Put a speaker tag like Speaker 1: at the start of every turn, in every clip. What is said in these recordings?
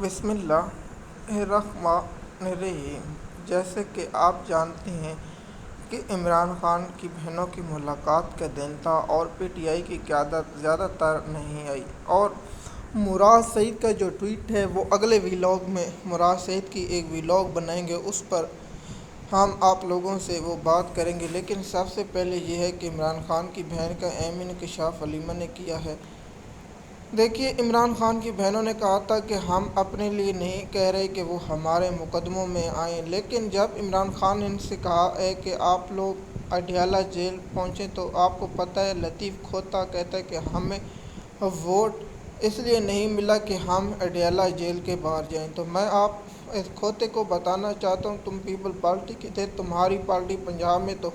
Speaker 1: بسم اللہ الرحمن الرحیم۔ جیسے کہ آپ جانتے ہیں کہ عمران خان کی بہنوں کی ملاقات کا دن تھا اور پی ٹی آئی کی قیادت زیادہ تر نہیں آئی، اور مراد سعید کا جو ٹویٹ ہے وہ اگلے ویلاگ میں مراد سعید کی ایک ویلاگ بنائیں گے، اس پر ہم آپ لوگوں سے وہ بات کریں گے۔ لیکن سب سے پہلے یہ ہے کہ عمران خان کی بہن کا اہم انکشاف علیمہ نے کیا ہے۔ دیکھیے، عمران خان کی بہنوں نے کہا تھا کہ ہم اپنے لیے نہیں کہہ رہے کہ وہ ہمارے مقدموں میں آئیں، لیکن جب عمران خان نے ان سے کہا ہے کہ آپ لوگ اڈیالہ جیل پہنچیں تو آپ کو پتہ ہے لطیف کھوتا کہتا ہے کہ ہمیں ووٹ اس لیے نہیں ملا کہ ہم اڈیالہ جیل کے باہر جائیں۔ تو میں آپ اس کھوتے کو بتانا چاہتا ہوں، تم پیپل پارٹی کے تھے، تمہاری پارٹی پنجاب میں تو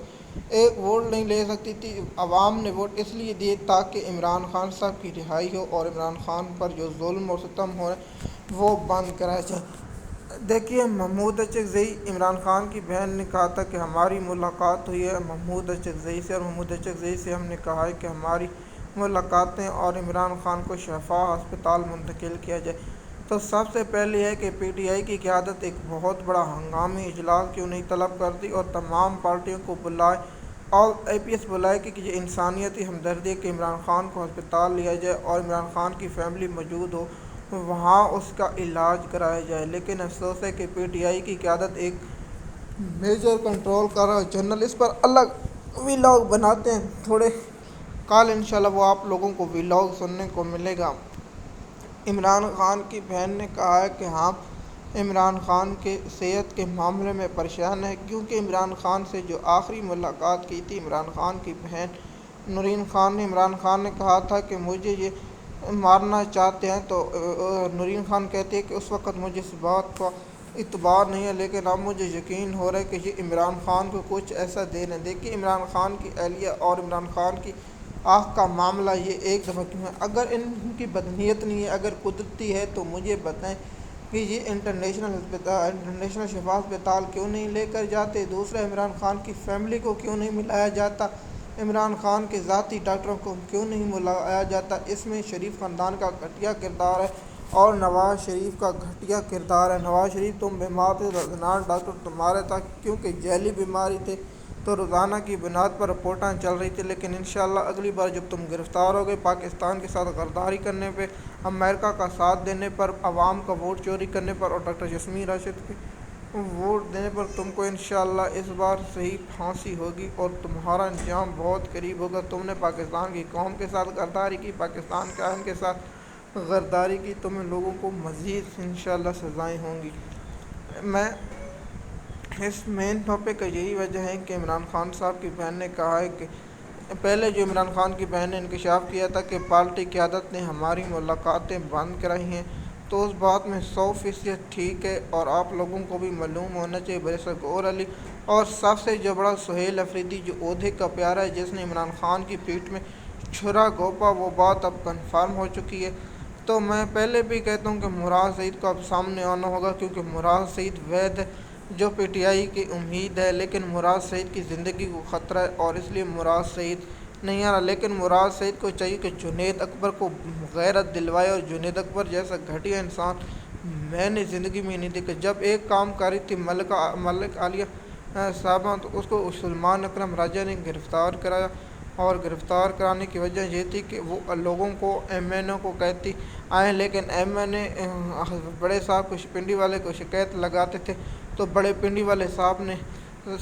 Speaker 1: ایک ووٹ نہیں لے سکتی تھی۔ عوام نے ووٹ اس لیے دیے تاکہ عمران خان صاحب کی رہائی ہو اور عمران خان پر جو ظلم اور ستم ہو رہے ہیں وہ بند کرایا جائے۔ دیکھیے، محمود اچکزئی، عمران خان کی بہن نے کہا تھا کہ ہماری ملاقات ہوئی ہے محمود اچکزئی سے، اور محمود اچکزئی سے ہم نے کہا ہے کہ ہماری ملاقاتیں اور عمران خان کو شفا ہسپتال منتقل کیا جائے۔ تو سب سے پہلے ہے کہ پی ٹی آئی کی قیادت ایک بہت بڑا ہنگامی اجلاس کیوں نہیں طلب کرتی اور تمام پارٹیوں کو بلائے اور اے پی ایس بلائے کہ یہ انسانیتی ہمدردی ہے کہ عمران خان کو ہسپتال لیا جائے اور عمران خان کی فیملی موجود ہو، وہاں اس کا علاج کرایا جائے۔ لیکن افسوس ہے کہ پی ٹی آئی کی قیادت ایک میجر کنٹرول کر رہا ہے جنرل، اس پر الگ ویلاگ بناتے ہیں تھوڑے کال، انشاءاللہ وہ آپ لوگوں کو ویلاگ سننے کو ملے گا۔ عمران خان کی بہن نے کہا ہے کہ ہم عمران خان کے صحت کے معاملے میں پریشان ہیں، کیونکہ عمران خان سے جو آخری ملاقات کی تھی عمران خان کی بہن نورین خان نے، عمران خان نے کہا تھا کہ مجھے یہ مارنا چاہتے ہیں، تو نورین خان کہتی ہے کہ اس وقت مجھے اس بات کا اعتبار نہیں ہے، لیکن اب مجھے یقین ہو رہا ہے کہ یہ عمران خان کو کچھ ایسا دین ہے۔ دیکھیے، عمران خان کی اہلیہ اور عمران خان کی آنکھ کا معاملہ یہ ایک دفعہ کیوں ہے؟ اگر ان کی بدنیت نہیں ہے، اگر قدرتی ہے تو مجھے بتائیں کہ یہ انٹرنیشنل شفا ہسپتال کیوں نہیں لے کر جاتے؟ دوسرا، عمران خان کی فیملی کو کیوں نہیں ملایا جاتا؟ عمران خان کے ذاتی ڈاکٹروں کو کیوں نہیں ملایا جاتا؟ اس میں شریف خاندان کا گھٹیا کردار ہے اور نواز شریف کا گھٹیا کردار ہے۔ نواز شریف، تم بیمار تھے، روزانہ ڈاکٹر تمہارے تھا، کیونکہ ذیلی بیماری تھے تو روزانہ کی بنیاد پر رپورٹاں چل رہی تھی، لیکن انشاءاللہ اگلی بار جب تم گرفتار ہوگے پاکستان کے ساتھ غداری کرنے پہ، امریکہ کا ساتھ دینے پر، عوام کا ووٹ چوری کرنے پر اور ڈاکٹر یاسمین راشد کے ووٹ دینے پر، تم کو انشاءاللہ اس بار صحیح پھانسی ہوگی اور تمہارا انجام بہت قریب ہوگا۔ تم نے پاکستان کی قوم کے ساتھ غداری کی، پاکستان کے آئین کے ساتھ غداری کی، تمہیں لوگوں کو مزید انشاءاللہ سزائیں ہوں گی۔ میں اس مین ٹاپک کا یہی وجہ ہے کہ عمران خان صاحب کی بہن نے کہا ہے کہ پہلے جو عمران خان کی بہن نے انکشاف کیا تھا کہ پارٹی قیادت نے ہماری ملاقاتیں بند کرائی ہیں، تو اس بات میں 100% ٹھیک ہے، اور آپ لوگوں کو بھی معلوم ہونا چاہیے۔ بیرسٹر گور علی اور سب سے جو بڑا سہیل افریدی جو عہدے کا پیارا ہے، جس نے عمران خان کی پیٹھ میں چھرا گھونپا، وہ بات اب کنفرم ہو چکی ہے۔ تو میں پہلے بھی کہتا ہوں کہ مراد سعید کو اب سامنے آنا ہوگا، کیونکہ مراد سعید وید ہے جو پی ٹی آئی کی امید ہے، لیکن مراد سعید کی زندگی کو خطرہ ہے اور اس لیے مراد سعید نہیں آ رہا۔ لیکن مراد سعید کو چاہیے کہ جنید اکبر کو غیرت دلوائے، اور جنید اکبر جیسا گھٹیا انسان میں نے زندگی میں نہیں دیکھا۔ جب ایک کام کری تھی ملک عالیہ صاحبہ، تو اس کو سلمان اکرم راجہ نے گرفتار کرایا، اور گرفتار کرانے کی وجہ یہ تھی کہ وہ لوگوں کو ایم این او کو کہتی آئیں، لیکن ایم این اے بڑے صاحب کو پنڈی والے کو شکایت لگاتے تھے، تو بڑے پنڈی والے صاحب نے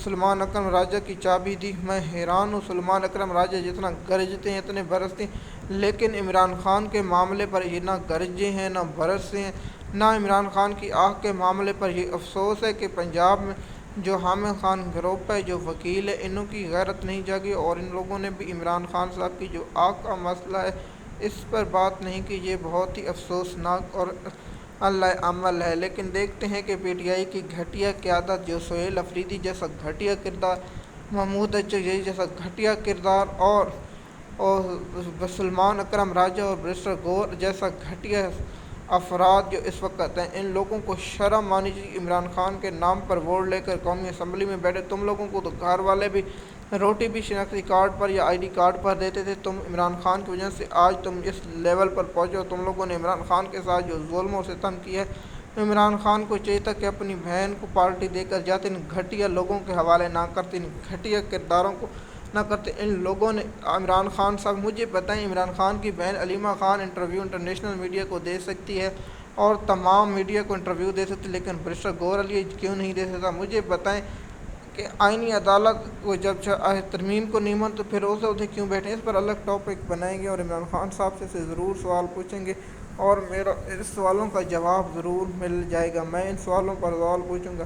Speaker 1: سلمان اکرم راجہ کی چابی دی۔ میں حیران ہوں، سلمان اکرم راجہ جتنا گرجتے ہیں اتنے برستے ہیں، لیکن عمران خان کے معاملے پر یہ نہ گرجے ہیں نہ برسے ہیں، نہ عمران خان کی آنکھ کے معاملے پر۔ یہ افسوس ہے کہ پنجاب میں جو حامد خان گروپ ہے، جو وکیل ہے، انہوں کی غیرت نہیں جاگی، اور ان لوگوں نے بھی عمران خان صاحب کی جو آنکھ کا مسئلہ ہے اس پر بات نہیں کی۔ یہ بہت ہی افسوسناک اور اللہ عمل ہے۔ لیکن دیکھتے ہیں کہ پی ٹی آئی کی گھٹیا قیادت، جو سہیل افریدی جیسا گھٹیا کردار، محمود اچکزئی جیسا گھٹیا کردار، اور سلمان اکرم راجہ اور بیرسٹر گور جیسا گھٹیا افراد جو اس وقت ہیں، ان لوگوں کو شرم آنی چاہیے۔ عمران خان کے نام پر ووٹ لے کر قومی اسمبلی میں بیٹھے، تم لوگوں کو تو گھر والے بھی روٹی بھی شناختی کارڈ پر یا آئی ڈی کارڈ پر دیتے تھے۔ تم عمران خان کی وجہ سے آج تم اس لیول پر پہنچے ہو۔ تم لوگوں نے عمران خان کے ساتھ جو ظلم و ستم کیا ہے عمران خان کو چاہیے تھا کہ اپنی بہن کو پارٹی دے کر جاتے، ان گھٹیا لوگوں کے حوالے نہ کرتے، ان گھٹیا کرداروں کو نہ کرتے۔ ان لوگوں نے عمران خان صاحب مجھے بتائیں، عمران خان کی بہن Alima Khan interview international media کو دے سکتی ہے اور تمام میڈیا کو انٹرویو دے سکتی، لیکن بیرسٹر گوہر علی کیوں نہیں دے سکتا؟ مجھے بتائیں کہ آئینی عدالت کو جب ترمیم کو نہیں مان تو پھر اسے کیوں بیٹھے؟ اس پر الگ ٹاپک بنائیں گے اور عمران خان صاحب سے ضرور سوال پوچھیں گے، اور میرا اس سوالوں کا جواب ضرور مل جائے گا۔ میں ان سوالوں پر سوال پوچھوں گا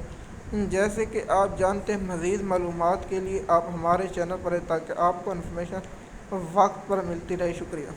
Speaker 1: جیسے کہ آپ جانتے ہیں۔ مزید معلومات کے لیے آپ ہمارے چینل پر رہیں تاکہ آپ کو انفارمیشن وقت پر ملتی رہے۔ شکریہ۔